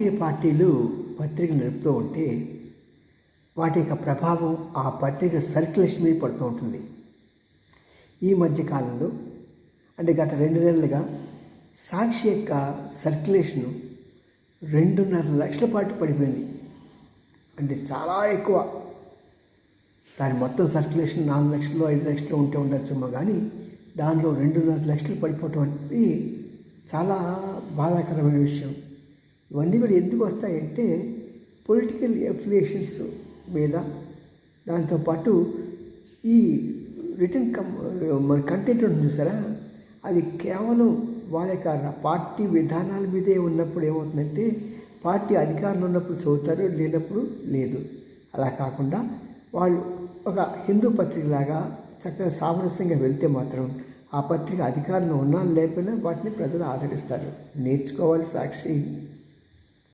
రాజకీయ పార్టీలు పత్రిక నడుపుతూ ఉంటే వాటి యొక్క ప్రభావం ఆ పత్రిక సర్క్యులేషన్ మీద పడుతూ ఉంటుంది. ఈ మధ్యకాలంలో అంటే గత 2 నెలలుగా సాక్షి యొక్క సర్క్యులేషను 2.5 లక్షల పాటు పడిపోయింది. అంటే చాలా ఎక్కువ. దాని మొత్తం సర్క్యులేషన్ 4 లక్షలు 5 లక్షలు ఉంటే ఉండొచ్చేమో, కానీ దానిలో 2.5 లక్షలు పడిపోవటం అనేది చాలా బాధాకరమైన విషయం. ఇవన్నీ కూడా ఎందుకు వస్తాయంటే పొలిటికల్ ఎఫిలియేషన్స్ మీద, దాంతోపాటు ఈ రిటర్న్ మన కంటెంట్ ఉంటుంది చూసారా, అది కేవలం వాళ్ళ యొక్క పార్టీ విధానాల మీదే ఉన్నప్పుడు ఏమవుతుందంటే పార్టీ అధికారంలో ఉన్నప్పుడు చదువుతారు, లేనప్పుడు లేదు. అలా కాకుండా వాళ్ళు ఒక హిందూ పత్రికలాగా చక్కగా సామరస్యంగా వెళ్తే మాత్రం ఆ పత్రిక అధికారంలో ఉన్నా లేకపోయినా వాటిని ప్రజలు ఆదరిస్తారు. నేర్చుకోవాలి సాక్షి.